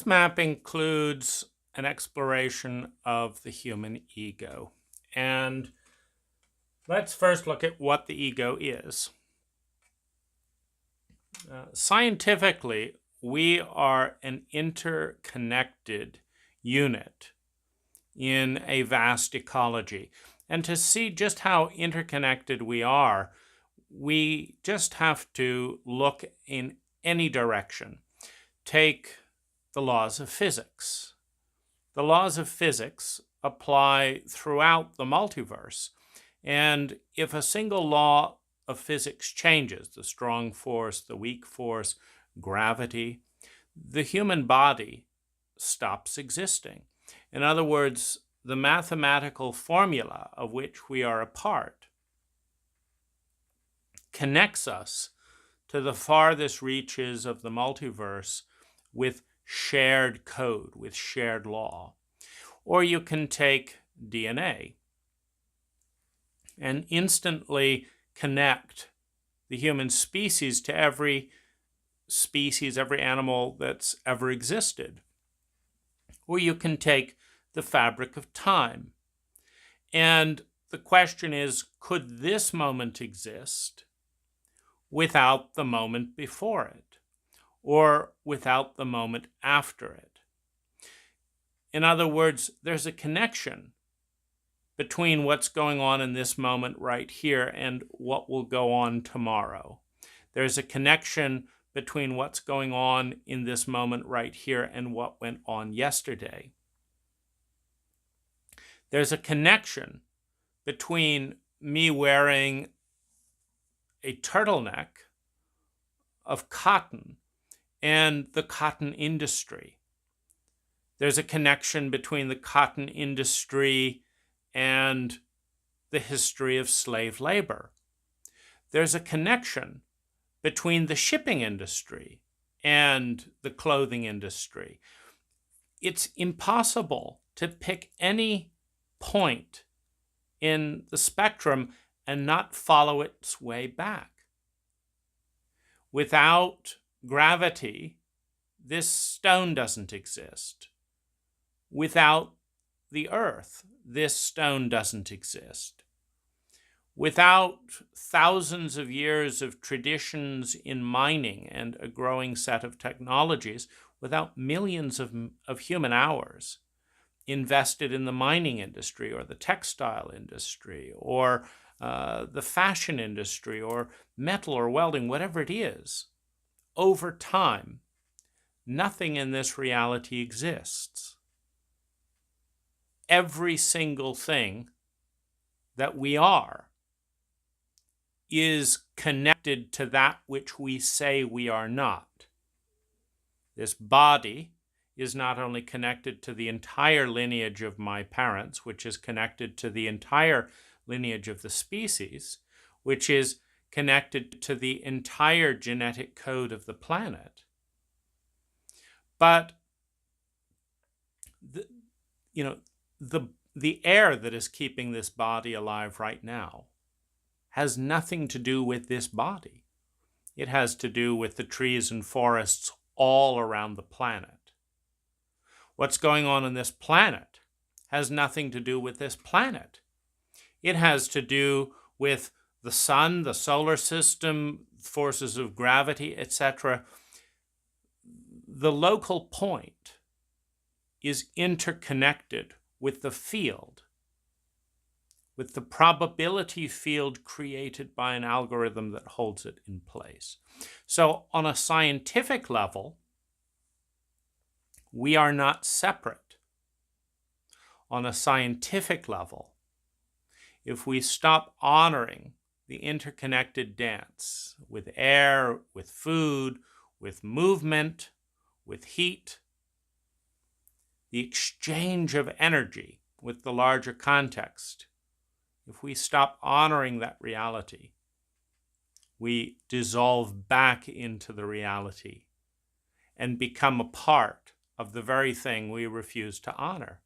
This map includes an exploration of the human ego. And let's first look at what the ego is. Scientifically, we are an interconnected unit in a vast ecology. And to see just how interconnected we are, we just have to look in any direction. Take the laws of physics. The laws of physics apply throughout the multiverse. And if a single law of physics changes, the strong force, the weak force, gravity, the human body stops existing. In other words, the mathematical formula of which we are a part connects us to the farthest reaches of the multiverse with shared code, with shared law. Or you can take DNA and instantly connect the human species to every species, every animal that's ever existed. Or you can take the fabric of time. And the question is, could this moment exist without the moment before it, or without the moment after it? In other words, there's a connection between what's going on in this moment right here and what will go on tomorrow. There's a connection between what's going on in this moment right here and what went on yesterday. There's a connection between me wearing a turtleneck of cotton and the cotton industry. There's a connection between the cotton industry and the history of slave labor. There's a connection between the shipping industry and the clothing industry. It's impossible to pick any point in the spectrum and not follow its way back. Without gravity, this stone doesn't exist. Without the earth, this stone doesn't exist. Without thousands of years of traditions in mining and a growing set of technologies, without millions of human hours invested in the mining industry or the textile industry or the fashion industry or metal or welding, whatever it is, over time, nothing in this reality exists. Every single thing that we are is connected to that which we say we are not. This body is not only connected to the entire lineage of my parents, which is connected to the entire lineage of the species, which is connected to the entire genetic code of the planet, but the air that is keeping this body alive right now has nothing to do with this body. It has to do with the trees and forests all around the planet. What's going on this planet has nothing to do with this planet. It has to do with the sun, the solar system, forces of gravity, etc. The local point is interconnected with the field, with the probability field created by an algorithm that holds it in place. So on a scientific level, we are not separate. On a scientific level, if we stop honoring the interconnected dance with air, with food, with movement, with heat, the exchange of energy with the larger context, if we stop honoring that reality, we dissolve back into the reality and become a part of the very thing we refuse to honor.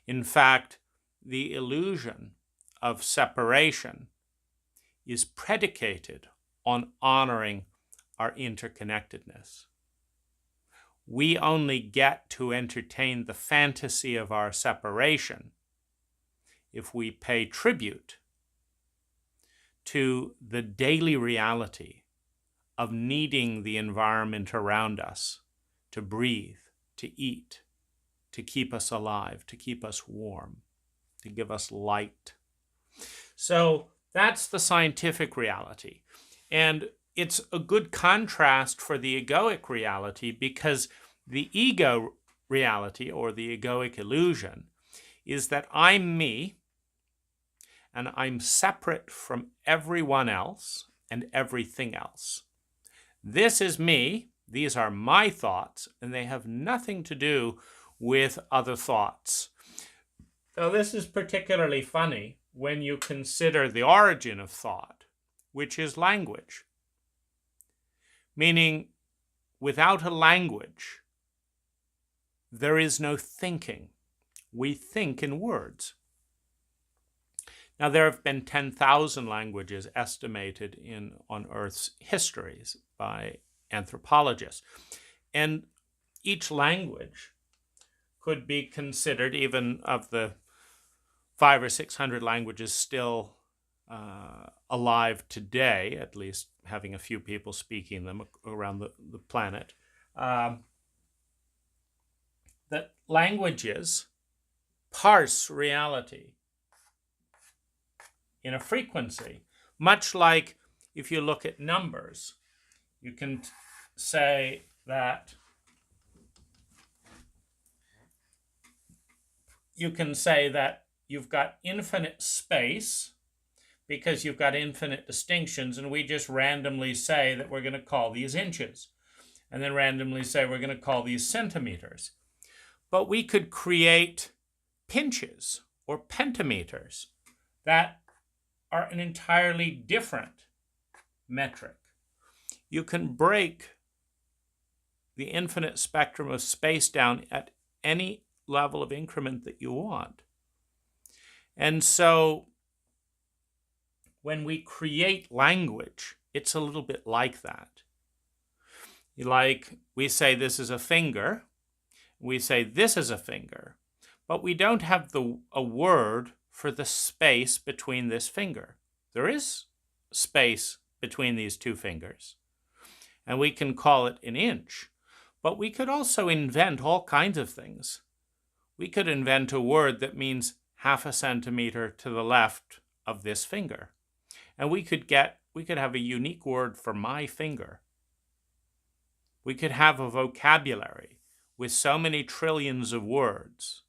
In fact, the illusion of separation is predicated on honoring our interconnectedness. we only get to entertain the fantasy of our separation if we pay tribute to the daily reality of needing the environment around us to breathe, to eat, to keep us alive, to keep us warm, to give us light. So that's the scientific reality. And it's a good contrast for the egoic reality, because the ego reality, or the egoic illusion, is that I'm me and I'm separate from everyone else and everything else. This is me, these are my thoughts, and they have nothing to do with other thoughts. Now, this is particularly funny when you consider the origin of thought, which is language. Meaning, without a language, there is no thinking. We think in words. Now, there have been 10,000 languages estimated on Earth's histories by anthropologists. And each language could be considered, even of the 500 or 600 languages still alive today, at least having a few people speaking them around the planet, that languages parse reality in a frequency, much like if you look at numbers, you can say that you've got infinite space because you've got infinite distinctions, and we just randomly say that we're going to call these inches, and then randomly say we're going to call these centimeters. But we could create pinches or pentameters that are an entirely different metric. You can break the infinite spectrum of space down at any level of increment that you want. And so when we create language, it's a little bit like that. Like we say this is a finger, we say this is a finger, but we don't have a word for the space between this finger. There is space between these two fingers, and we can call it an inch. But we could also invent all kinds of things. We could invent a word that means half a centimeter to the left of this finger. And we could have a unique word for my finger. We could have a vocabulary with so many trillions of words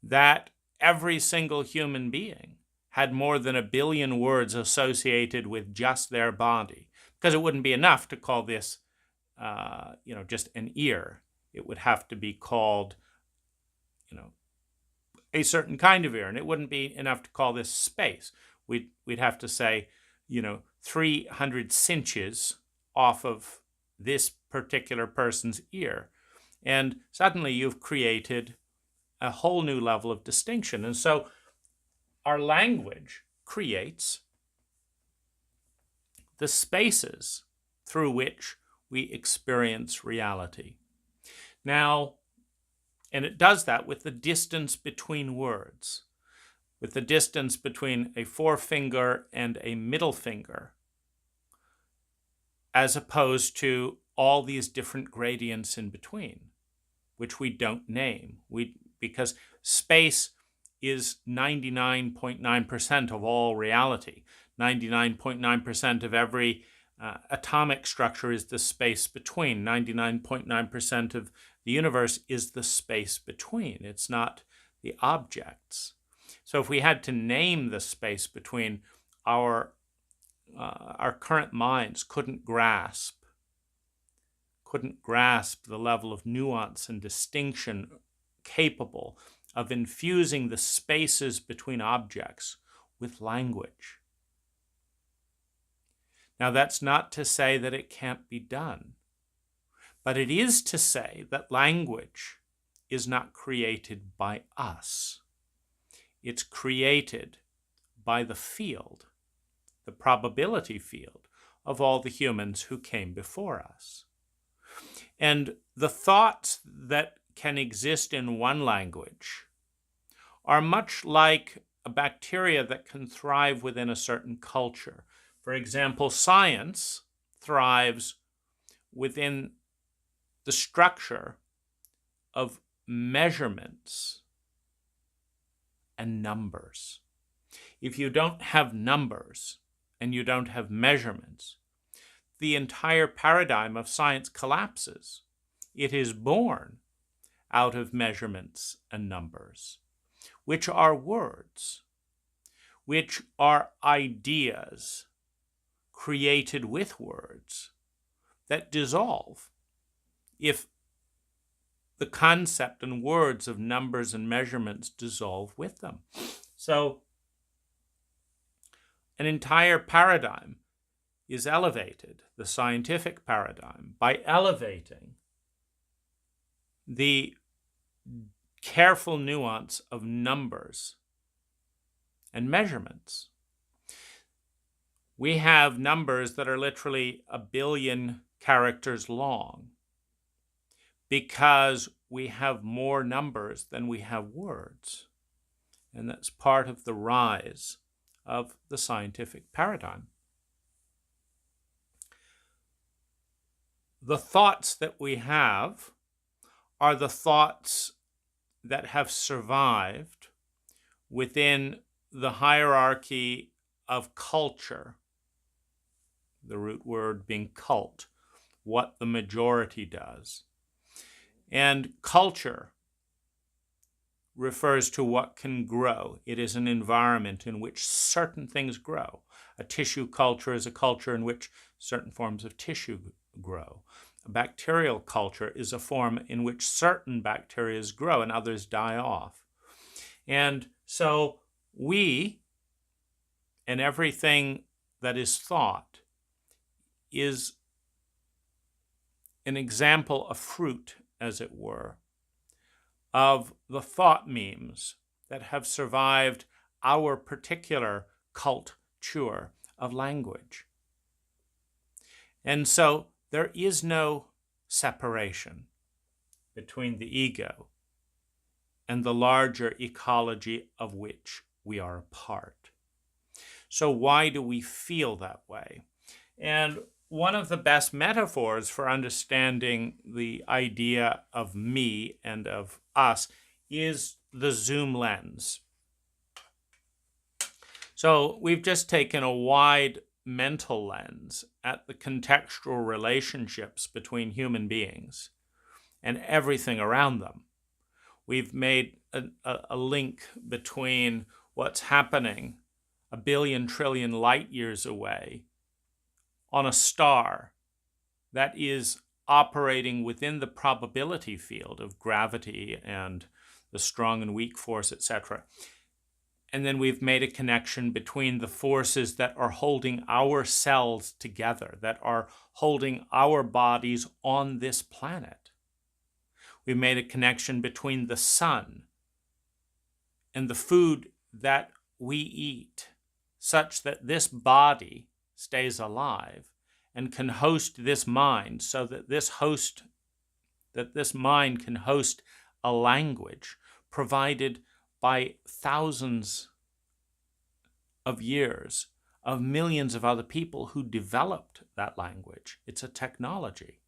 that every single human being had more than 1 billion words associated with just their body, because it wouldn't be enough to call this, just an ear. It would have to be called, a certain kind of ear, and it wouldn't be enough to call this space. We'd have to say, 300 cinches off of this particular person's ear, and suddenly you've created a whole new level of distinction. And so our language creates the spaces through which we experience reality. Now, and it does that with the distance between words, with the distance between a forefinger and a middle finger, as opposed to all these different gradients in between, which we don't name. Because space is 99.9% of all reality. 99.9% of every atomic structure is the space between. 99.9% of the universe is the space between. It's not the objects. So if we had to name the space between, our current minds couldn't grasp the level of nuance and distinction capable of infusing the spaces between objects with language. Now, that's not to say that it can't be done, but it is to say that language is not created by us. It's created by the field, the probability field of all the humans who came before us. And the thoughts that can exist in one language are much like a bacteria that can thrive within a certain culture. For example, science thrives within the structure of measurements and numbers. If you don't have numbers and you don't have measurements, the entire paradigm of science collapses. It is born out of measurements and numbers, which are words, which are ideas created with words that dissolve if the concept and words of numbers and measurements dissolve with them. So an entire paradigm is elevated, the scientific paradigm, by elevating the careful nuance of numbers and measurements. We have numbers that are literally 1 billion characters long because we have more numbers than we have words. And that's part of the rise of the scientific paradigm. The thoughts that we have are the thoughts that have survived within the hierarchy of culture, the root word being cult, what the majority does. And culture refers to what can grow. It is an environment in which certain things grow. A tissue culture is a culture in which certain forms of tissue grow. A bacterial culture is a form in which certain bacteria grow and others die off. And so we, and everything that is thought, is an example, a fruit, as it were, of the thought memes that have survived our particular culture of language. And so there is no separation between the ego and the larger ecology of which we are a part. So why do we feel that way? And one of the best metaphors for understanding the idea of me and of us is the zoom lens. So we've just taken a wide mental lens at the contextual relationships between human beings and everything around them. We've made a link between what's happening 1 billion trillion light years away on a star that is operating within the probability field of gravity and the strong and weak force, etc. And then we've made a connection between the forces that are holding our cells together, that are holding our bodies on this planet. We've made a connection between the sun and the food that we eat, such that this body stays alive and can host this mind, so that this mind can host a language provided by thousands of years of millions of other people who developed that language. It's a technology.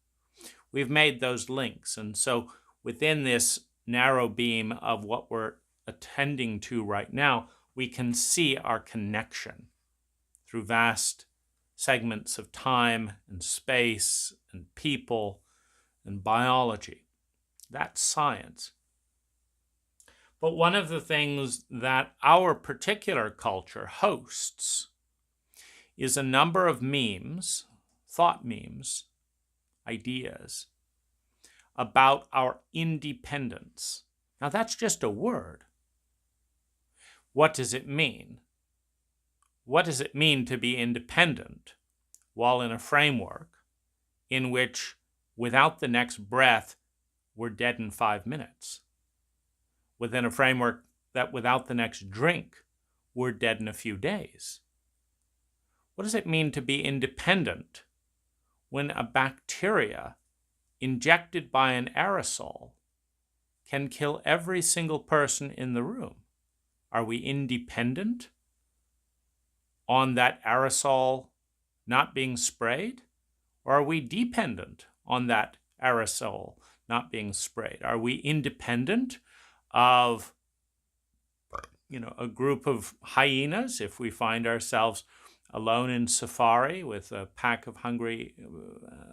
We've made those links. And so within this narrow beam of what we're attending to right now, we can see our connection through vast segments of time and space and people and biology. That's science. But one of the things that our particular culture hosts is a number of memes, thought memes, ideas about our independence. Now that's just a word. What does it mean? What does it mean to be independent while in a framework in which without the next breath, we're dead in 5 minutes? Within a framework that without the next drink, we're dead in a few days? What does it mean to be independent when a bacteria injected by an aerosol can kill every single person in the room. Are we independent on that aerosol not being sprayed? Or are we dependent on that aerosol not being sprayed? Are we independent of, a group of hyenas if we find ourselves alone in safari with a pack of hungry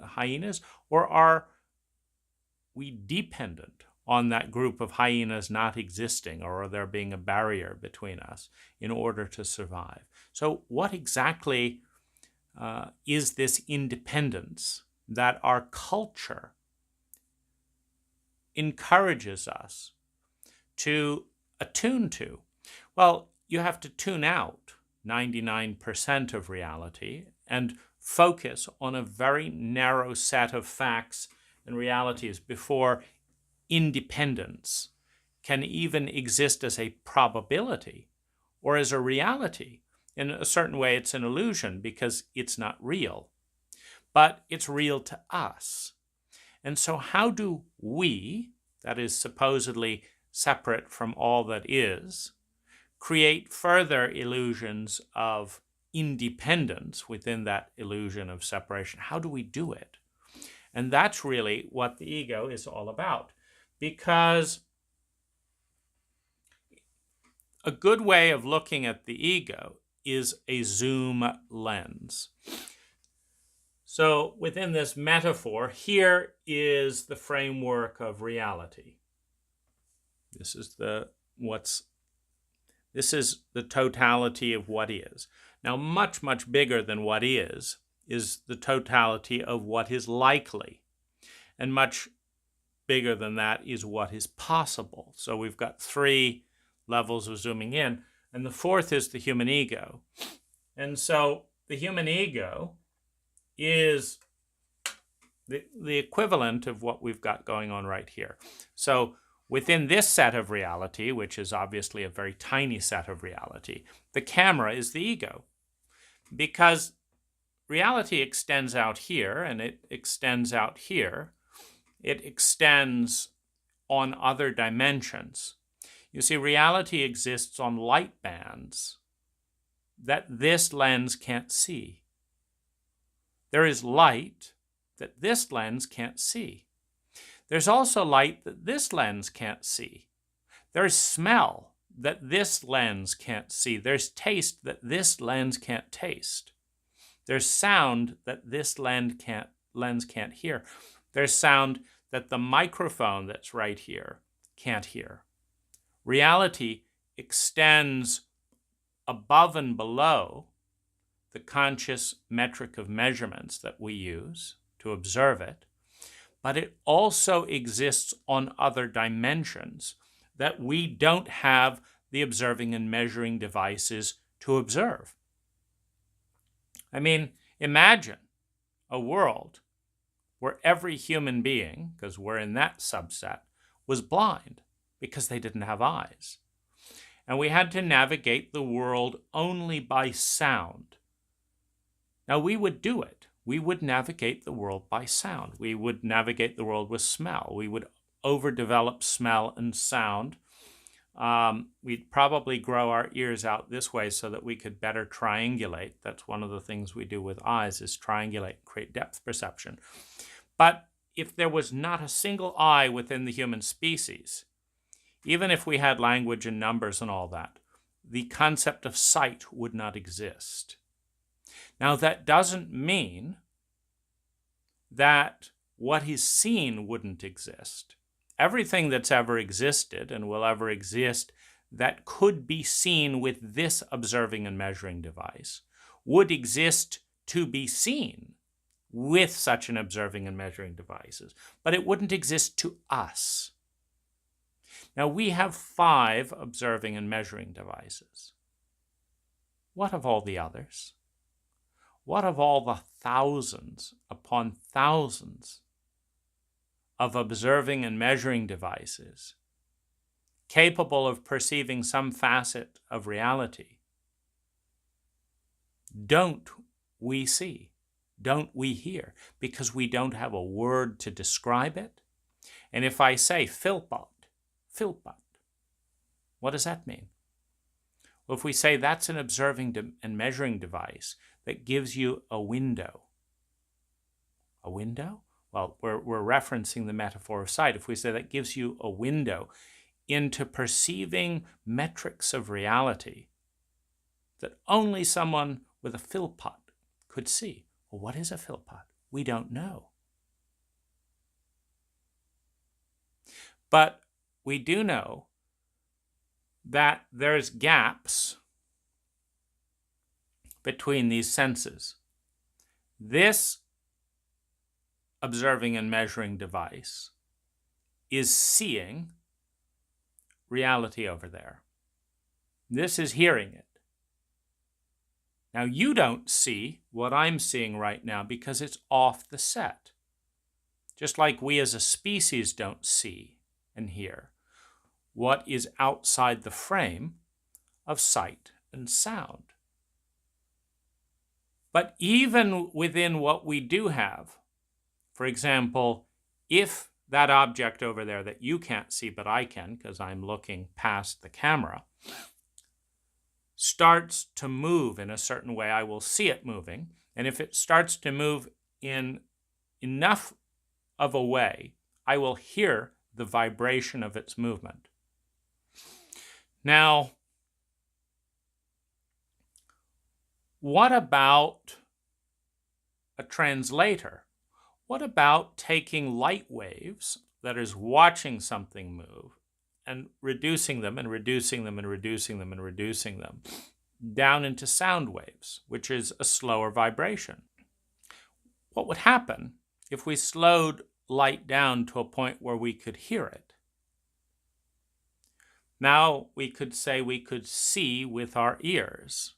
hyenas? Or are we dependent on that group of hyenas not existing, or there being a barrier between us in order to survive? So what exactly is this independence that our culture encourages us to attune to? Well, you have to tune out 99% of reality and focus on a very narrow set of facts and realities before independence can even exist as a probability or as a reality. In a certain way, it's an illusion because it's not real, but it's real to us. And so how do we, that is supposedly separate from all that is, create further illusions of independence within that illusion of separation? How do we do it? And that's really what the ego is all about. Because a good way of looking at the ego is a zoom lens. So within this metaphor, here is the framework of reality. This is the totality of what is. Now, much, much bigger than what is the totality of what is likely. And much bigger than that is what is possible. So we've got 3 levels of zooming in, and the 4th is the human ego. And so the human ego is the equivalent of what we've got going on right here. So within this set of reality, which is obviously a very tiny set of reality, the camera is the ego. Because reality extends out here, and it extends out here. It extends on other dimensions. You see, reality exists on light bands that this lens can't see. There is light that this lens can't see. There's also light that this lens can't see. There's smell that this lens can't see. There's taste that this lens can't taste. There's sound that this lens can't hear. There's sound that the microphone that's right here can't hear. Reality extends above and below the conscious metric of measurements that we use to observe it, but it also exists on other dimensions that we don't have the observing and measuring devices to observe. I mean, imagine a world where every human being, because we're in that subset, was blind because they didn't have eyes. And we had to navigate the world only by sound. Now, we would do it. We would navigate the world by sound. We would navigate the world with smell. We would overdevelop smell and sound. We'd probably grow our ears out this way so that we could better triangulate. That's one of the things we do with eyes, is triangulate, create depth perception. But if there was not a single eye within the human species, even if we had language and numbers and all that, the concept of sight would not exist. Now, that doesn't mean that what is seen wouldn't exist. Everything that's ever existed and will ever exist that could be seen with this observing and measuring device would exist to be seen with such an observing and measuring devices, but it wouldn't exist to us. Now, we have 5 observing and measuring devices. What of all the others? What of all the thousands upon thousands of observing and measuring devices capable of perceiving some facet of reality? Don't we see? don't we hear? Because we don't have a word to describe it. And if I say Philpot, what does that mean? Well, if we say that's an observing and measuring device that gives you a window. A window? Well, we're referencing the metaphor of sight. If we say that gives you a window into perceiving metrics of reality that only someone with a Philpot could see. Well, what is a Philpot? We don't know. But we do know that there's gaps between these senses. This observing and measuring device is seeing reality over there. This is hearing it. Now, you don't see what I'm seeing right now because it's off the set. Just like we as a species don't see and hear what is outside the frame of sight and sound. But even within what we do have, for example, if that object over there that you can't see but I can because I'm looking past the camera, starts to move in a certain way, I will see it moving. And if it starts to move in enough of a way, I will hear the vibration of its movement. Now, what about a translator? What about taking light waves that is watching something move and reducing them and reducing them and reducing them and reducing them down into sound waves, which is a slower vibration? What would happen if we slowed light down to a point where we could hear it? Now we could say we could see with our ears.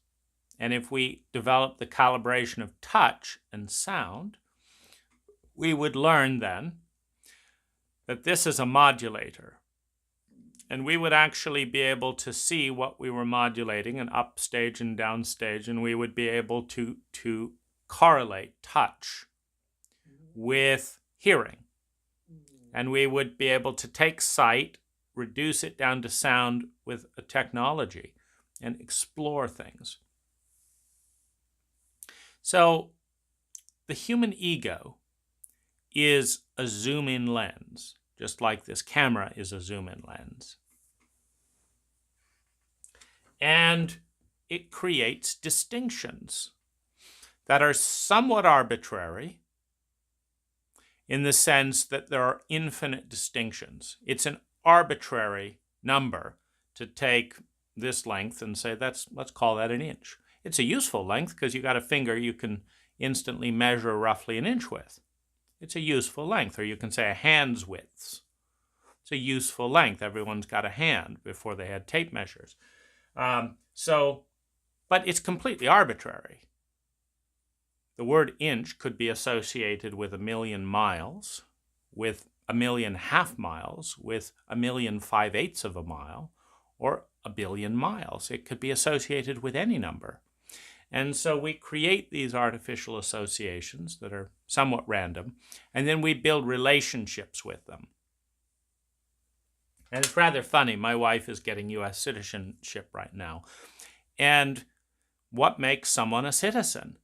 And if we develop the calibration of touch and sound, we would learn then that this is a modulator. And we would actually be able to see what we were modulating, and upstage and downstage, and we would be able to correlate touch with hearing. And we would be able to take sight, reduce it down to sound with a technology, and explore things. So the human ego is a zoom-in lens, just like this camera is a zoom-in lens. And it creates distinctions that are somewhat arbitrary in the sense that there are infinite distinctions. It's an arbitrary number to take this length and say, let's call that an inch. It's a useful length because you got a finger you can instantly measure roughly an inch with. It's a useful length. Or you can say a hand's width. It's a useful length. Everyone's got a hand before they had tape measures. But it's completely arbitrary. The word inch could be associated with 1,000,000 miles, with 1,000,000 half miles, with 1,000,000 5/8 of a mile, or 1,000,000,000 miles. It could be associated with any number. And so we create these artificial associations that are somewhat random, and then we build relationships with them. And it's rather funny. My wife is getting U.S. citizenship right now. And what makes someone a citizen?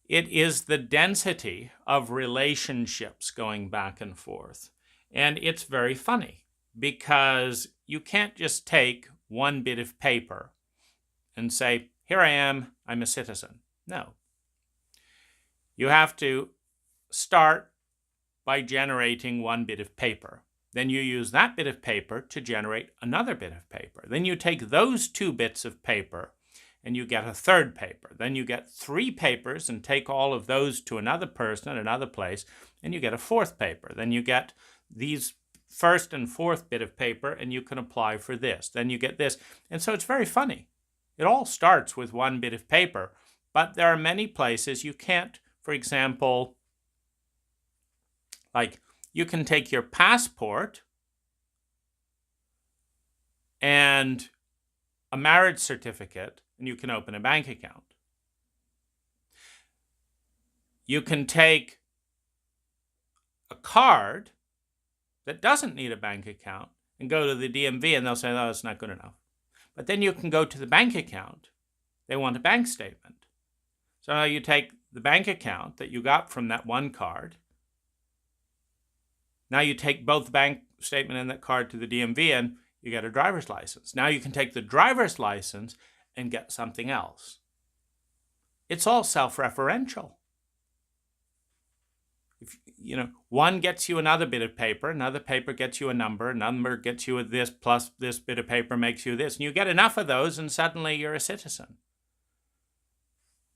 It is the density of relationships going back and forth. And it's very funny because you can't just take one bit of paper and say, here I am, I'm a citizen. No. You have to start by generating one bit of paper. Then you use that bit of paper to generate another bit of paper. Then you take those two bits of paper and you get a third paper. Then you get 3 papers and take all of those to another person at another place, and you get a 4th paper. Then you get these 1st and 4th bit of paper, and you can apply for this. Then you get this. And so it's very funny. It all starts with one bit of paper, but there are many places you can't, for example, like you can take your passport and a marriage certificate, and you can open a bank account. You can take a card that doesn't need a bank account and go to the DMV and they'll say, no, it's not good enough. But then you can go to the bank account. They want a bank statement. So now you take the bank account that you got from that one card. Now you take both the bank statement and that card to the DMV and you get a driver's license. Now you can take the driver's license and get something else. It's all self-referential. One gets you another bit of paper, another paper gets you a number gets you a this, plus this bit of paper makes you this. And you get enough of those and suddenly you're a citizen.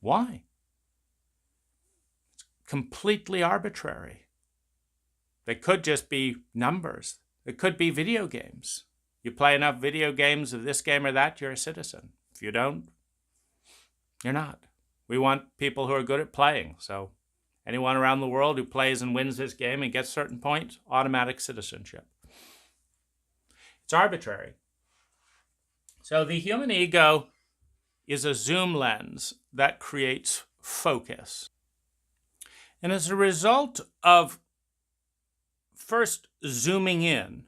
Why? It's completely arbitrary. They could just be numbers. It could be video games. You play enough video games of this game or that, you're a citizen. If you don't, you're not. We want people who are good at playing. So anyone around the world who plays and wins this game and gets certain points, automatic citizenship. It's arbitrary. So the human ego is a zoom lens that creates focus. And as a result of first zooming in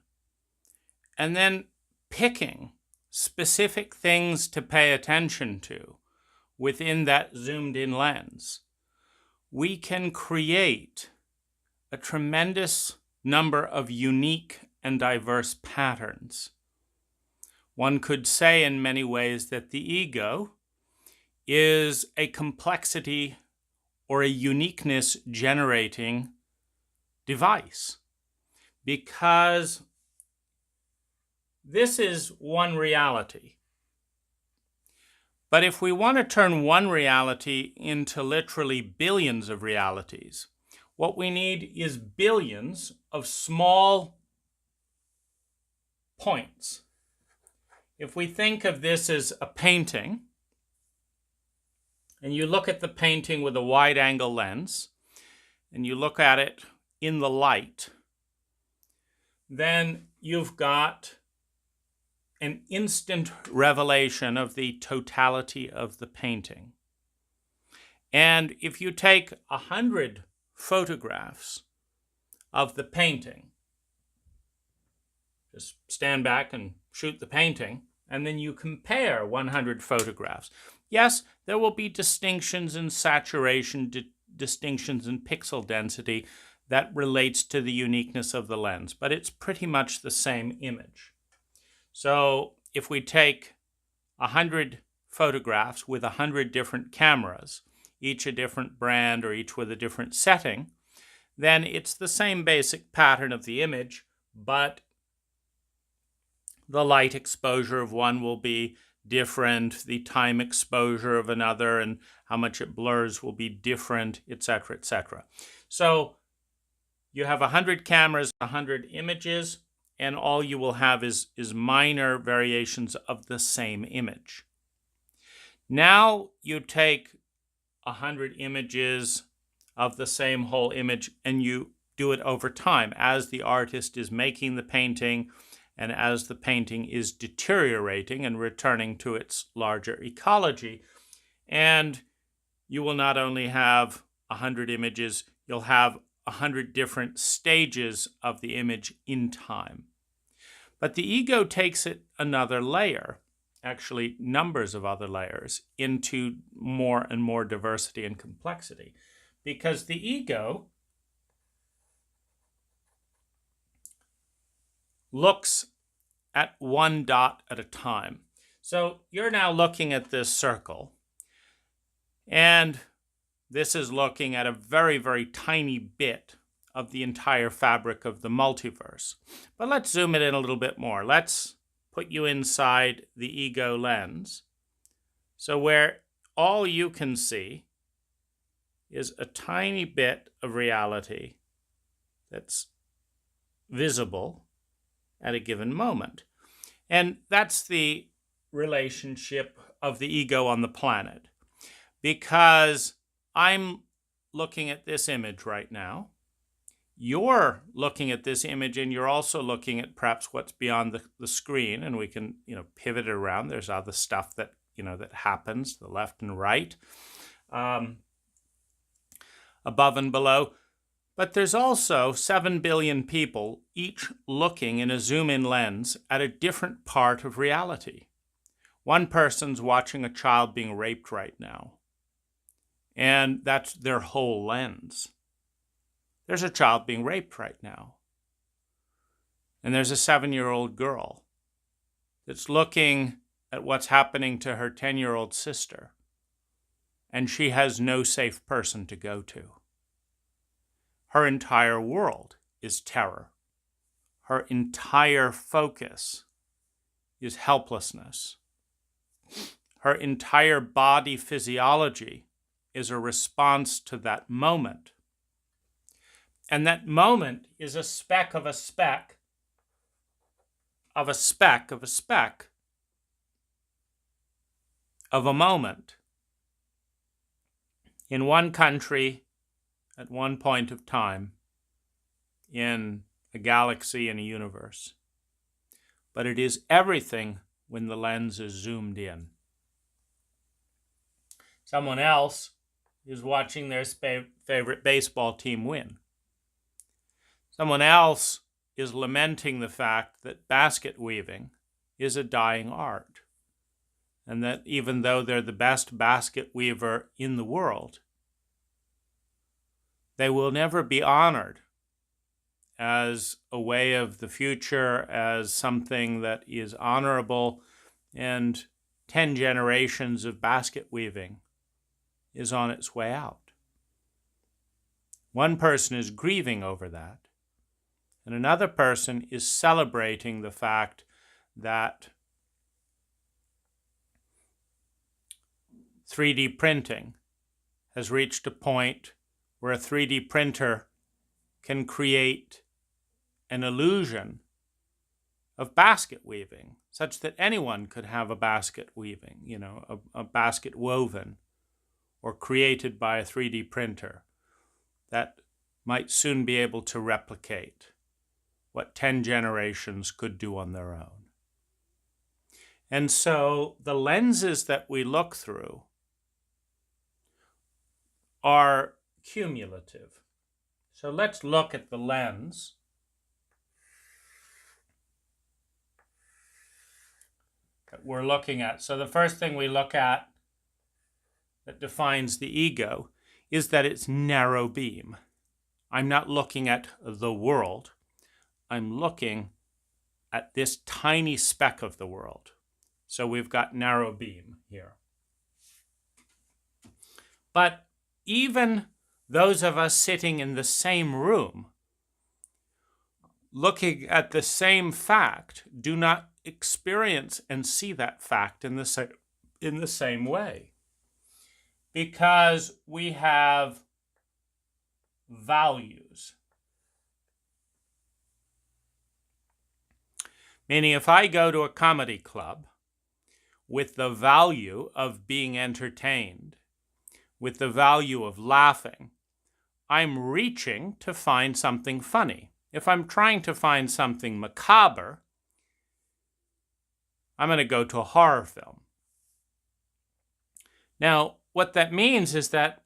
and then picking specific things to pay attention to within that zoomed in lens, we can create a tremendous number of unique and diverse patterns. One could say in many ways that the ego is a complexity or a uniqueness generating device, because this is one reality. But if we want to turn one reality into literally billions of realities, what we need is billions of small points. If we think of this as a painting, and you look at the painting with a wide-angle lens, and you look at it in the light, then you've got an instant revelation of the totality of the painting. And if you take 100 photographs of the painting, just stand back and shoot the painting, and then you compare 100 photographs. Yes, there will be distinctions in saturation, distinctions in pixel density that relates to the uniqueness of the lens, but it's pretty much the same image. So if we take 100 photographs with 100 different cameras, each a different brand or each with a different setting, then it's the same basic pattern of the image, but the light exposure of one will be different, the time exposure of another and how much it blurs will be different, etc., etc. So you have 100 cameras, 100 images, and all you will have is minor variations of the same image. Now you take 100 images of the same whole image and you do it over time as the artist is making the painting and as the painting is deteriorating and returning to its larger ecology. And you will not only have 100 images, you'll have 100 different stages of the image in time. But the ego takes it another layer, actually numbers of other layers, into more and more diversity and complexity. Because the ego looks at one dot at a time. So you're now looking at this circle, and this is looking at a very, very tiny bit of the entire fabric of the multiverse. But let's zoom it in a little bit more. Let's put you inside the ego lens. So where all you can see is a tiny bit of reality that's visible at a given moment. And that's the relationship of the ego on the planet. Because I'm looking at this image right now. You're looking at this image and you're also looking at perhaps what's beyond the screen, and we can, pivot it around. There's other stuff that, that happens, the left and right. above and below. But there's also 7 billion people, each looking in a zoom-in lens at a different part of reality. One person's watching a child being raped right now, and that's their whole lens. There's a child being raped right now, and there's a 7-year-old girl that's looking at what's happening to her 10-year-old sister, and she has no safe person to go to. Her entire world is terror. Her entire focus is helplessness. Her entire body physiology is a response to that moment. And that moment is a speck of a speck of a speck of a speck of a moment in one country at one point of time in a galaxy and a universe. But it is everything when the lens is zoomed in. Someone else is watching their favorite baseball team win. Someone else is lamenting the fact that basket weaving is a dying art, and that even though they're the best basket weaver in the world, they will never be honored as a way of the future, as something that is honorable, and 10 generations of basket weaving is on its way out. One person is grieving over that, and another person is celebrating the fact that 3D printing has reached a point where a 3D printer can create an illusion of basket weaving, such that anyone could have a basket weaving, a basket woven or created by a 3D printer that might soon be able to replicate what 10 generations could do on their own. And so the lenses that we look through are cumulative. So let's look at the lens that we're looking at. So the first thing we look at that defines the ego is that it's narrow beam. I'm not looking at the world. I'm looking at this tiny speck of the world. So we've got narrow beam here. But even those of us sitting in the same room, looking at the same fact, do not experience and see that fact in the same way. Because we have values. Meaning, if I go to a comedy club with the value of being entertained, with the value of laughing, I'm reaching to find something funny. If I'm trying to find something macabre, I'm going to go to a horror film. Now, what that means is that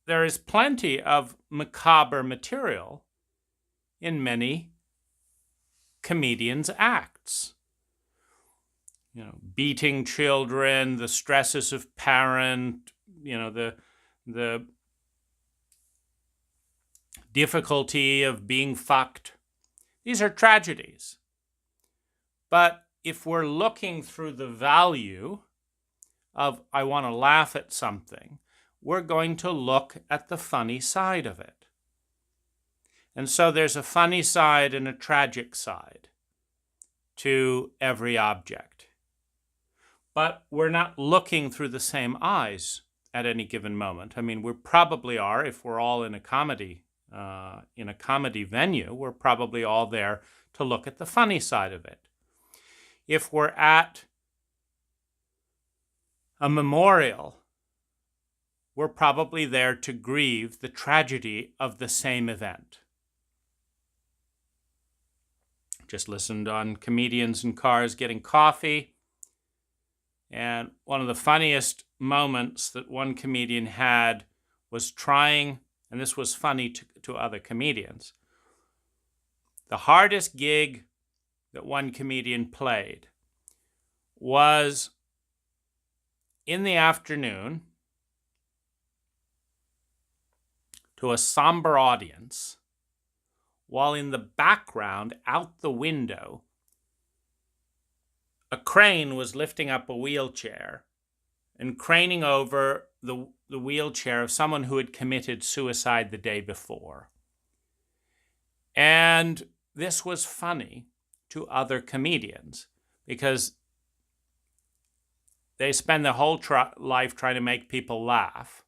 there is plenty of macabre material in many comedians' acts. Beating children, the stresses of parent, the difficulty of being fucked. These are tragedies. But if we're looking through the value of I want to laugh at something, we're going to look at the funny side of it. And so there's a funny side and a tragic side to every object. But we're not looking through the same eyes at any given moment. I mean, we probably are, if we're all in a comedy venue, we're probably all there to look at the funny side of it. If we're at a memorial, we're probably there to grieve the tragedy of the same event. Just listened on comedians in cars getting coffee, and one of the funniest moments that one comedian had was trying and this was funny to other comedians, the hardest gig that one comedian played was in the afternoon to a somber audience, while in the background, out the window, a crane was lifting up a wheelchair and craning over the wheelchair of someone who had committed suicide the day before. And this was funny to other comedians because they spend their whole life trying to make people laugh.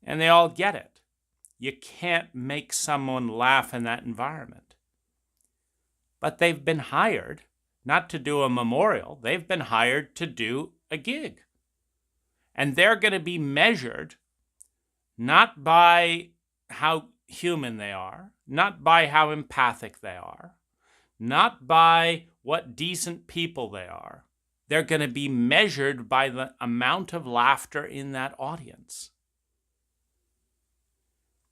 And they all get it. You can't make someone laugh in that environment. But they've been hired not to do a memorial. They've been hired to do a gig. And they're going to be measured not by how human they are, not by how empathic they are, not by what decent people they are. They're going to be measured by the amount of laughter in that audience.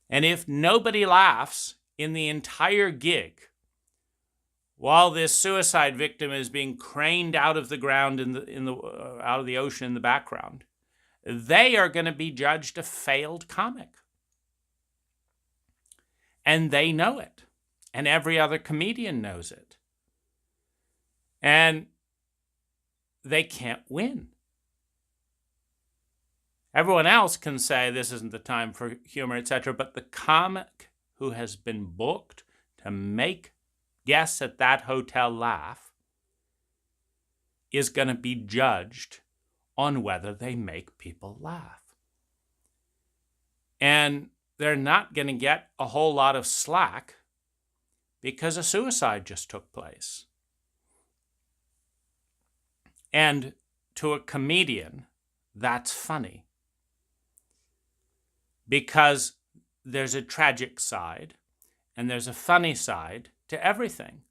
And if nobody laughs in the entire gig while this suicide victim is being craned out of the ground out of the ocean in the background, they are going to be judged a failed comic. And they know it. And every other comedian knows it. And they can't win. Everyone else can say this isn't the time for humor, etc., but the comic who has been booked to make guests at that hotel laugh is going to be judged on whether they make people laugh. And they're not going to get a whole lot of slack because a suicide just took place. And to a comedian, that's funny. Because there's a tragic side and there's a funny side to everything.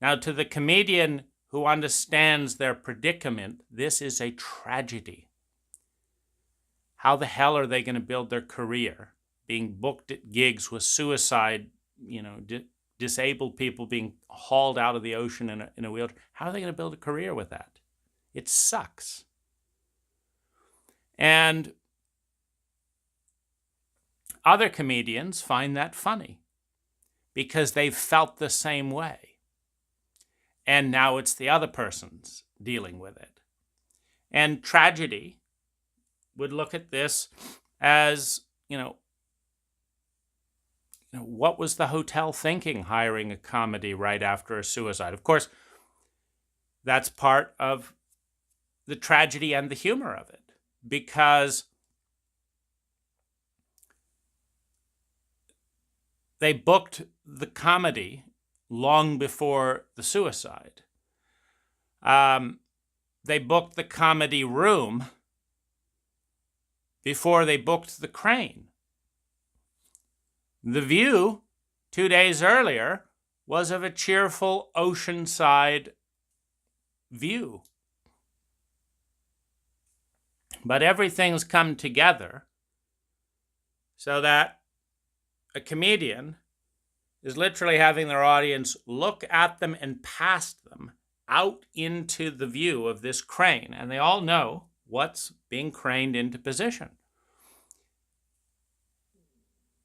Now, to the comedian who understands their predicament, this is a tragedy. How the hell are they going to build their career? Being booked at gigs with suicide, disabled people being hauled out of the ocean in a wheelchair. How are they going to build a career with that? It sucks. And other comedians find that funny because they've felt the same way. And now it's the other person's dealing with it. And tragedy would look at this as, what was the hotel thinking hiring a comedy right after a suicide? Of course, that's part of the tragedy and the humor of it, because they booked the comedy long before the suicide. They booked the comedy room before they booked the crane. The view 2 days earlier was of a cheerful oceanside view. But everything's come together so that a comedian is literally having their audience look at them and past them out into the view of this crane. And they all know what's being craned into position.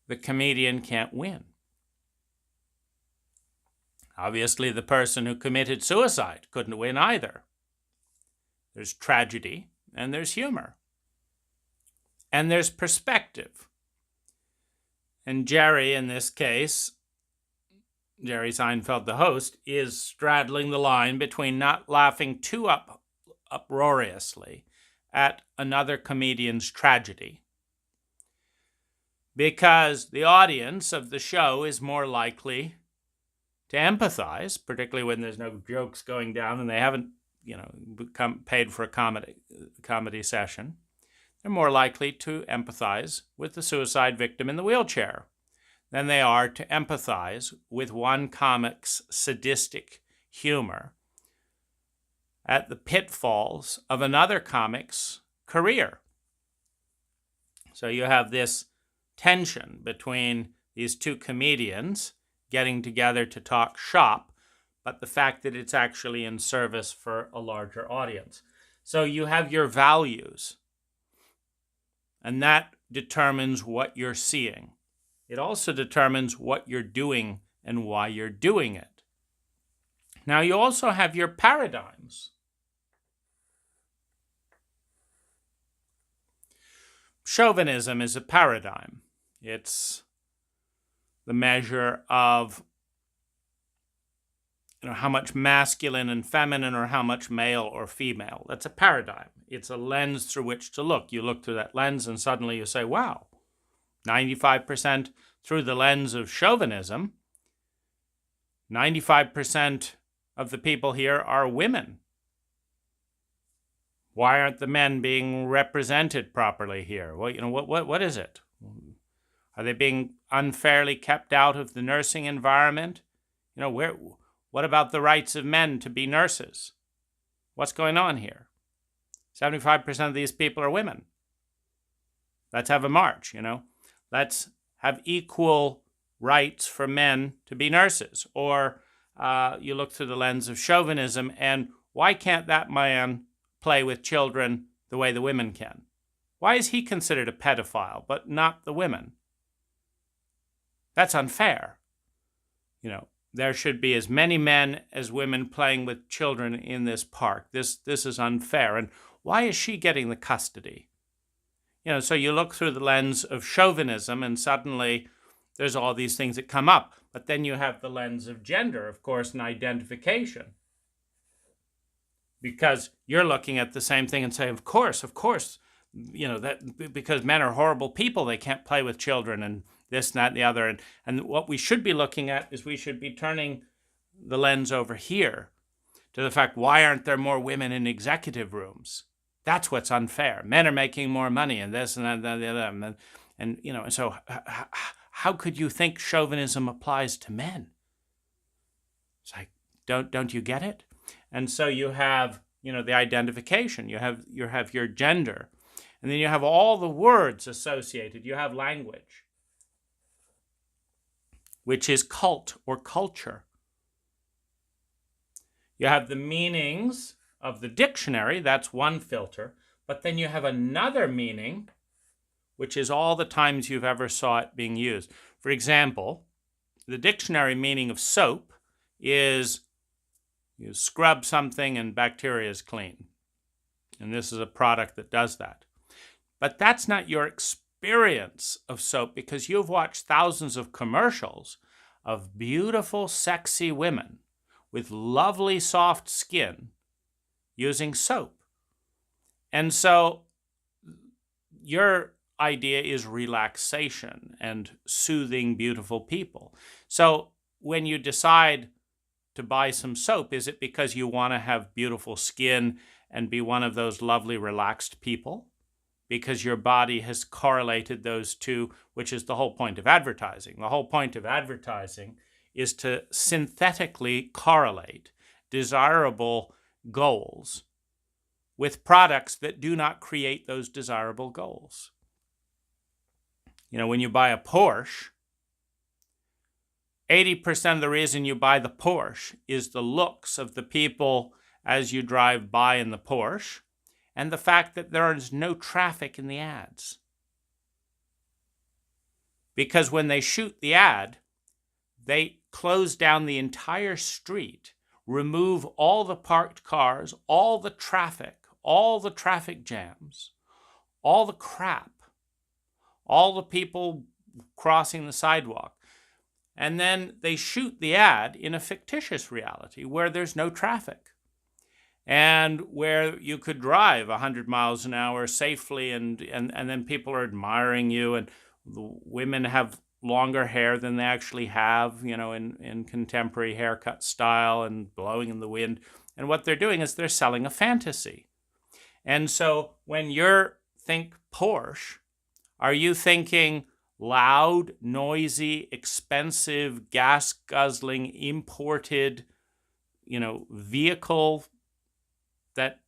The comedian can't win. Obviously, the person who committed suicide couldn't win either. There's tragedy and there's humor. And there's perspective. And Jerry, in this case, Jerry Seinfeld, the host, is straddling the line between not laughing too uproariously at another comedian's tragedy, because the audience of the show is more likely to empathize, particularly when there's no jokes going down and they haven't, become paid for a comedy session. They're more likely to empathize with the suicide victim in the wheelchair than they are to empathize with one comic's sadistic humor at the pitfalls of another comic's career. So you have this tension between these two comedians getting together to talk shop, but the fact that it's actually in service for a larger audience. So you have your values, and that determines what you're seeing. It also determines what you're doing and why you're doing it. Now, you also have your paradigms. Chauvinism is a paradigm. It's the measure of how much masculine and feminine or how much male or female. That's a paradigm. It's a lens through which to look. You look through that lens and suddenly you say, wow, 95% through the lens of chauvinism, 95% of the people here are women. Why aren't the men being represented properly here? Well, what is it? Are they being unfairly kept out of the nursing environment? What about the rights of men to be nurses? What's going on here? 75% of these people are women. Let's have a march, Let's have equal rights for men to be nurses. Or you look through the lens of chauvinism, and why can't that man play with children the way the women can? Why is he considered a pedophile, but not the women? That's unfair. There should be as many men as women playing with children in this park. This is unfair. And why is she getting the custody? So you look through the lens of chauvinism and suddenly there's all these things that come up. But then you have the lens of gender, of course, and identification. Because you're looking at the same thing and saying, of course, that because men are horrible people, they can't play with children and this and that and the other. And what we should be looking at is we should be turning the lens over here to the fact, why aren't there more women in executive rooms? That's what's unfair. Men are making more money and this and that and the other. And so how could you think chauvinism applies to men? It's like, don't you get it? And so you have, the identification. You have your gender. And then you have all the words associated. You have language, which is cult or culture. You have the meanings of the dictionary. That's one filter. But then you have another meaning, which is all the times you've ever saw it being used. For example, the dictionary meaning of soap is you scrub something and bacteria is clean. And this is a product that does that. But that's not your experience of soap, because you've watched thousands of commercials of beautiful, sexy women with lovely, soft skin using soap. And so your idea is relaxation and soothing beautiful people. So when you decide to buy some soap, is it because you want to have beautiful skin and be one of those lovely, relaxed people? Because your body has correlated those two, which is the whole point of advertising. The whole point of advertising is to synthetically correlate desirable goals with products that do not create those desirable goals. When you buy a Porsche, 80% of the reason you buy the Porsche is the looks of the people as you drive by in the Porsche, and the fact that there is no traffic in the ads. Because when they shoot the ad, they close down the entire street, remove all the parked cars, all the traffic jams, all the crap, all the people crossing the sidewalk. And then they shoot the ad in a fictitious reality where there's no traffic and where you could drive 100 miles an hour safely, and then people are admiring you, and the women have longer hair than they actually have, in contemporary haircut style and blowing in the wind. And what they're doing is they're selling a fantasy. And so when you think Porsche, are you thinking loud, noisy, expensive, gas-guzzling, imported, vehicle that,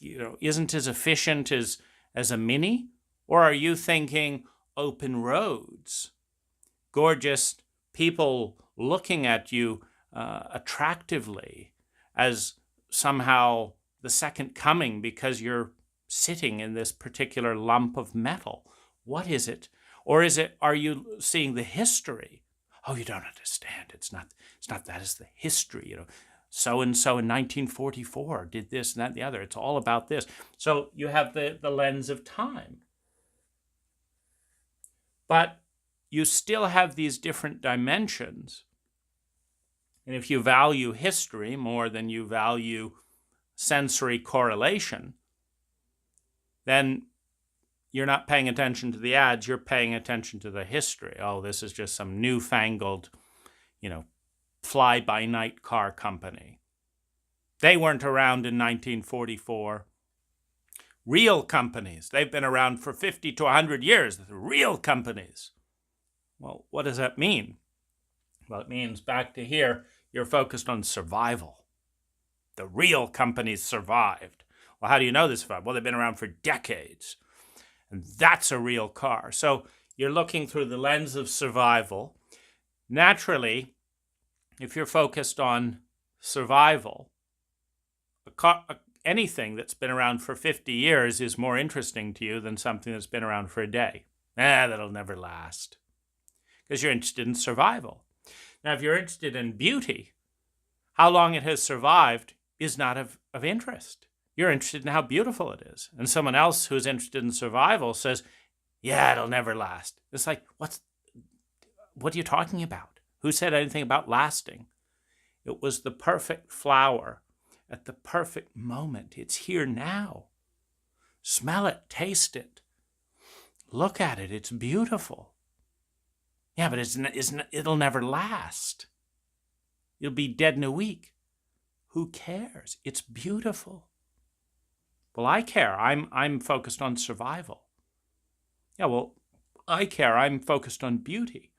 isn't as efficient as a Mini? Or are you thinking, open roads, gorgeous people looking at you attractively as somehow the second coming because you're sitting in this particular lump of metal. What is it? Or are you seeing the history? Oh, you don't understand. It's not that. It's the history, So-and-so in 1944 did this and that and the other. It's all about this. So you have the lens of time. But you still have these different dimensions. And if you value history more than you value sensory correlation, then you're not paying attention to the ads, you're paying attention to the history. Oh, this is just some newfangled, fly-by-night car company. They weren't around in 1944. Real companies, they've been around for 50 to 100 years. Real companies. Well, what does that mean? Well, it means back to here, you're focused on survival. The real companies survived. Well, how do you know they survived? Well, they've been around for decades. And that's a real car. So you're looking through the lens of survival. Naturally, if you're focused on survival, anything that's been around for 50 years is more interesting to you than something that's been around for a day. That'll never last. Because you're interested in survival. Now, if you're interested in beauty, how long it has survived is not of interest. You're interested in how beautiful it is. And someone else who's interested in survival says, yeah, it'll never last. It's like, what are you talking about? Who said anything about lasting? It was the perfect flower at the perfect moment. It's here now. Smell it, taste it. Look at it, it's beautiful. Yeah, but it'll never last. You'll be dead in a week. Who cares? It's beautiful. Well, I care. I'm focused on survival. Yeah, well, I care. I'm focused on beauty.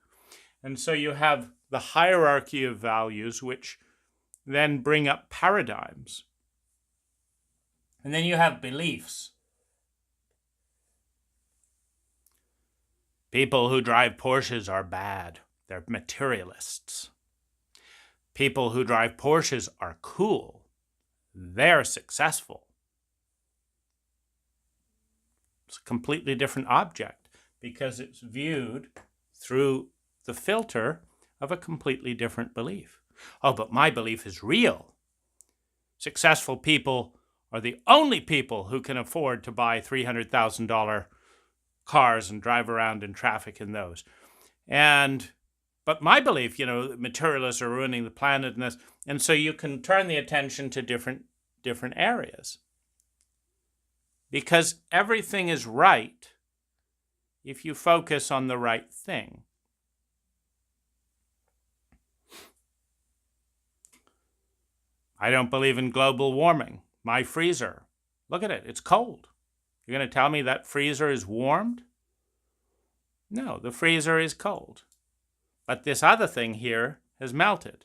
And so you have the hierarchy of values, which then bring up paradigms. And then you have beliefs. People who drive Porsches are bad. They're materialists. People who drive Porsches are cool. They're successful. It's a completely different object because it's viewed through the filter of a completely different belief. Oh, but my belief is real. Successful people are the only people who can afford to buy $300,000 cars and drive around in traffic in those. But my belief, materialists are ruining the planet and this. And so you can turn the attention to different areas. Because everything is right if you focus on the right thing. I don't believe in global warming. My freezer, look at it, it's cold. You're going to tell me that freezer is warmed? No, the freezer is cold. But this other thing here has melted.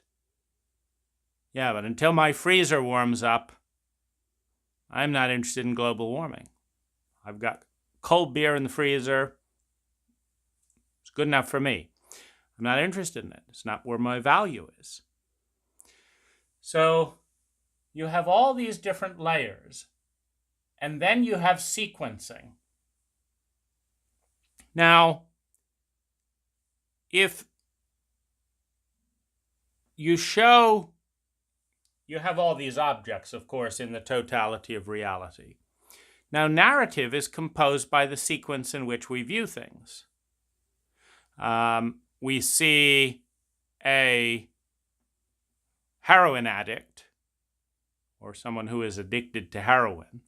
Yeah, but until my freezer warms up, I'm not interested in global warming. I've got cold beer in the freezer. It's good enough for me. I'm not interested in it. It's not where my value is. So you have all these different layers, and then you have sequencing. Now, if you show, you have all these objects, of course, in the totality of reality. Now, narrative is composed by the sequence in which we view things. We see a heroin addict, or someone who is addicted to heroin,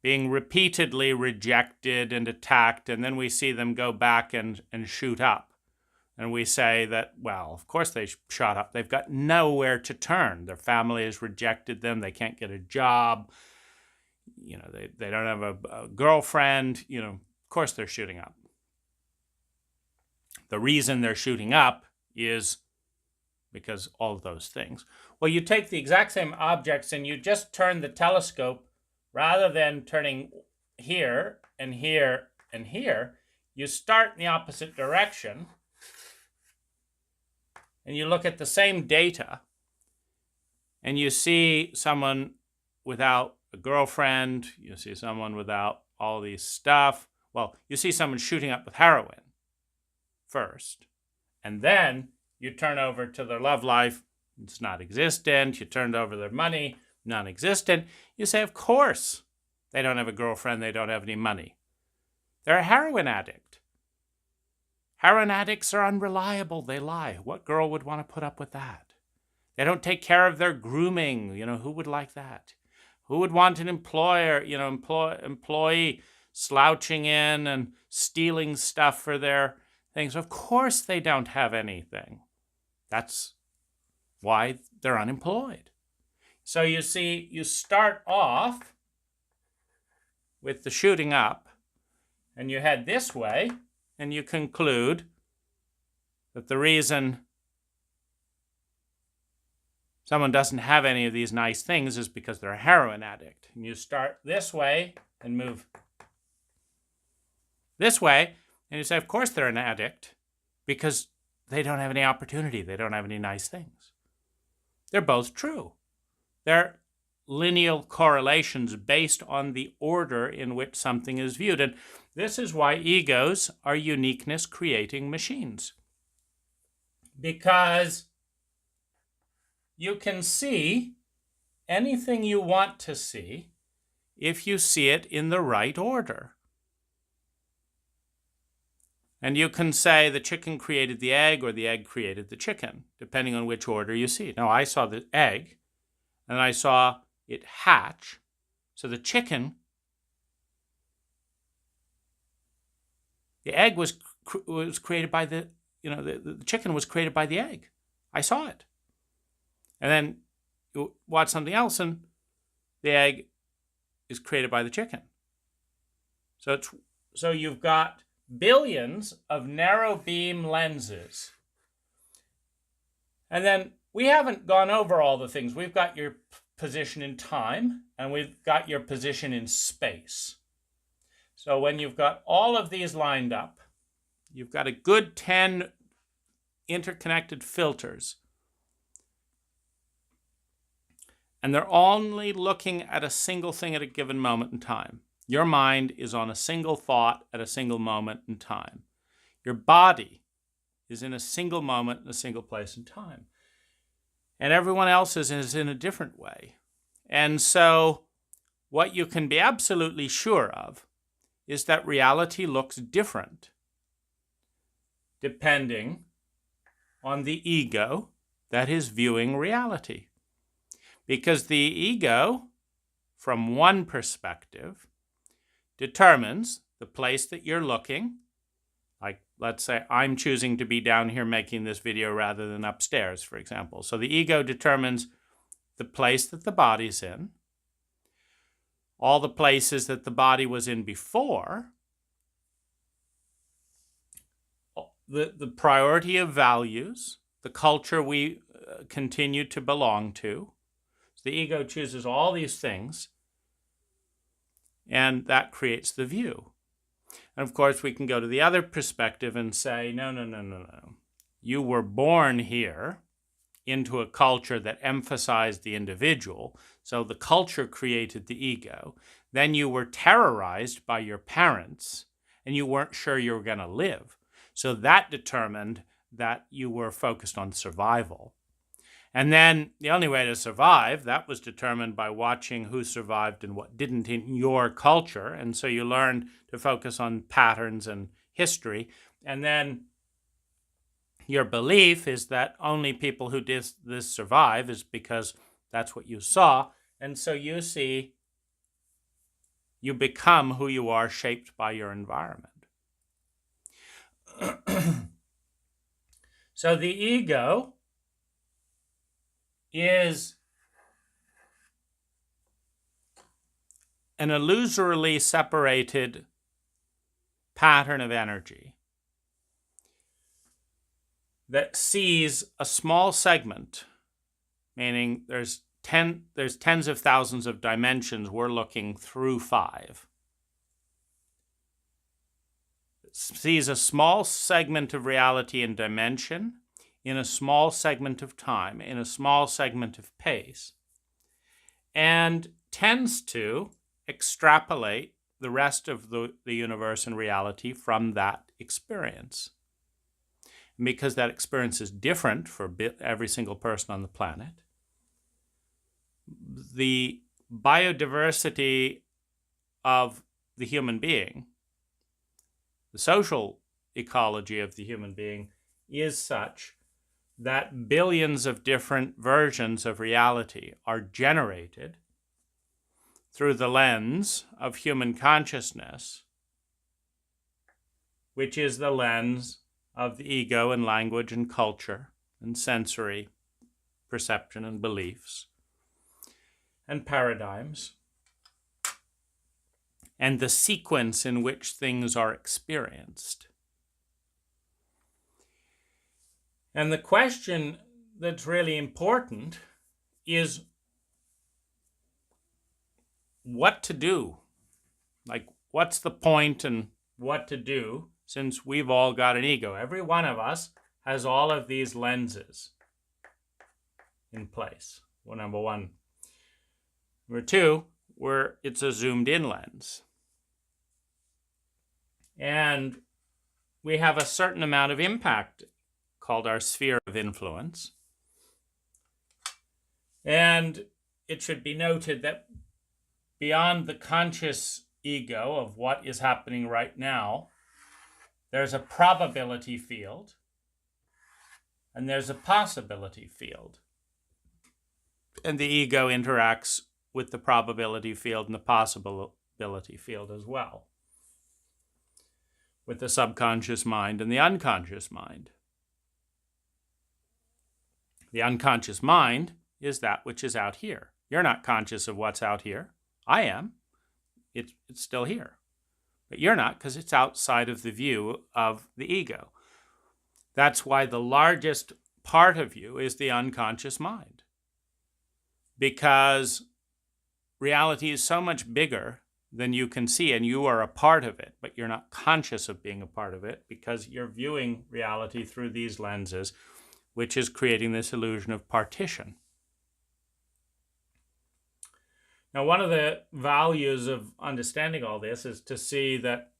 being repeatedly rejected and attacked, and then we see them go back and shoot up. And we say that, well, of course they shot up. They've got nowhere to turn. Their family has rejected them. They can't get a job. They don't have a girlfriend. Of course they're shooting up. The reason they're shooting up is because all of those things. Well, you take the exact same objects and you just turn the telescope, rather than turning here and here and here, you start in the opposite direction and you look at the same data and you see someone without a girlfriend, you see someone without all these stuff. Well, you see someone shooting up with heroin first, and then you turn over to their love life, it's not existent. You turned over their money, non-existent. You say, of course, they don't have a girlfriend, they don't have any money. They're a heroin addict. Heroin addicts are unreliable, they lie. What girl would want to put up with that? They don't take care of their grooming. Who would like that? Who would want an employer, employee slouching in and stealing stuff for their things? Of course they don't have anything. That's why they're unemployed. So you see, you start off with the shooting up, and you head this way, and you conclude that the reason someone doesn't have any of these nice things is because they're a heroin addict. And you start this way and move this way, and you say, of course they're an addict, because they don't have any opportunity. They don't have any nice things. They're both true. They're lineal correlations based on the order in which something is viewed. And this is why egos are uniqueness-creating machines. Because you can see anything you want to see if you see it in the right order. And you can say the chicken created the egg or the egg created the chicken, depending on which order you see. Now, I saw the egg, and I saw it hatch. So the chicken, the egg was created by the chicken was created by the egg. I saw it. And then you watch something else, and the egg is created by the chicken. So you've got billions of narrow beam lenses. And then we haven't gone over all the things. We've got your position in time, and we've got your position in space. So when you've got all of these lined up, you've got a good 10 interconnected filters. And they're only looking at a single thing at a given moment in time. Your mind is on a single thought at a single moment in time. Your body is in a single moment in a single place in time. And everyone else is in a different way. And so what you can be absolutely sure of is that reality looks different depending on the ego that is viewing reality. Because the ego, from one perspective, determines the place that you're looking. Like, let's say I'm choosing to be down here making this video rather than upstairs, for example. So the ego determines the place that the body's in, all the places that the body was in before, the priority of values, the culture we continue to belong to. So the ego chooses all these things, and that creates the view. And of course, we can go to the other perspective and say, no. You were born here into a culture that emphasized the individual, so the culture created the ego. Then you were terrorized by your parents, and you weren't sure you were going to live. So that determined that you were focused on survival. And then the only way to survive, that was determined by watching who survived and what didn't in your culture. And so you learned to focus on patterns and history. And then your belief is that only people who did this survive is because that's what you saw. And so you see, you become who you are, shaped by your environment. So the ego is an illusorily separated pattern of energy that sees a small segment, meaning there's tens of thousands of dimensions, we're looking through 5. It sees a small segment of reality and dimension in a small segment of time, in a small segment of space, and tends to extrapolate the rest of the universe and reality from that experience. And because that experience is different for every single person on the planet, the biodiversity of the human being, the social ecology of the human being, is such that billions of different versions of reality are generated through the lens of human consciousness, which is the lens of the ego and language and culture and sensory perception and beliefs and paradigms, and the sequence in which things are experienced. And the question that's really important is what to do. Like, what's the point and what to do, since we've all got an ego. Every one of us has all of these lenses in place. Well, number one. Number two, it's a zoomed in lens. And we have a certain amount of impact called our sphere of influence. And it should be noted that beyond the conscious ego of what is happening right now, there's a probability field and there's a possibility field. And the ego interacts with the probability field and the possibility field as well, with the subconscious mind and the unconscious mind. The unconscious mind is that which is out here. You're not conscious of what's out here. I am. It's still here. But you're not, because it's outside of the view of the ego. That's why the largest part of you is the unconscious mind. Because reality is so much bigger than you can see, and you are a part of it, but you're not conscious of being a part of it because you're viewing reality through these lenses, which is creating this illusion of partition. Now, one of the values of understanding all this is to see that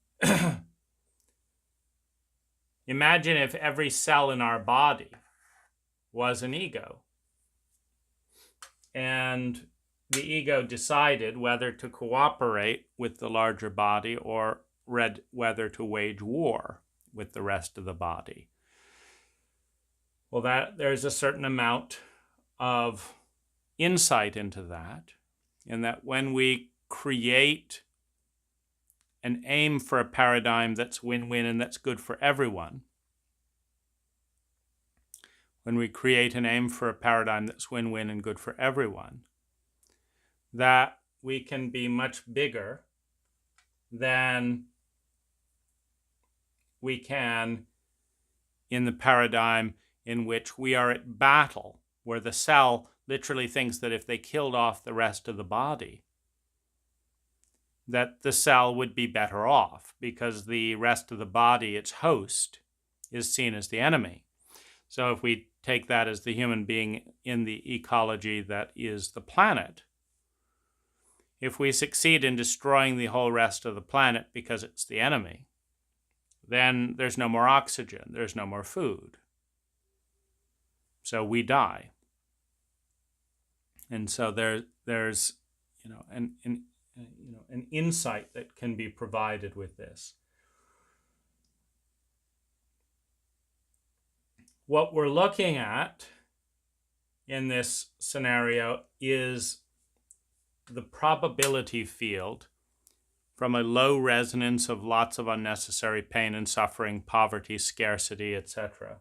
imagine if every cell in our body was an ego, and the ego decided whether to cooperate with the larger body or whether to wage war with the rest of the body. Well, there's a certain amount of insight into that, in that when we create and aim for a paradigm that's win-win and that's good for everyone, when we create and aim for a paradigm that's win-win and good for everyone, that we can be much bigger than we can in the paradigm in which we are at battle, where the cell literally thinks that if they killed off the rest of the body, that the cell would be better off because the rest of the body, its host, is seen as the enemy. So if we take that as the human being in the ecology that is the planet, if we succeed in destroying the whole rest of the planet because it's the enemy, then there's no more oxygen, there's no more food. So we die. And so there's an insight that can be provided with this. What we're looking at in this scenario is the probability field from a low resonance of lots of unnecessary pain and suffering, poverty, scarcity, etc.,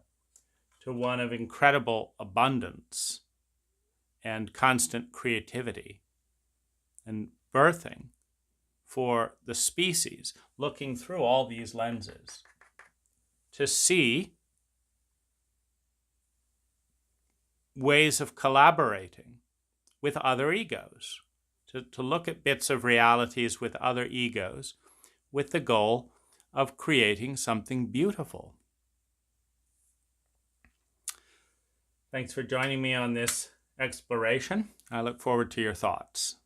to one of incredible abundance and constant creativity and birthing for the species, looking through all these lenses to see ways of collaborating with other egos, to look at bits of realities with other egos, with the goal of creating something beautiful. Thanks for joining me on this exploration. I look forward to your thoughts.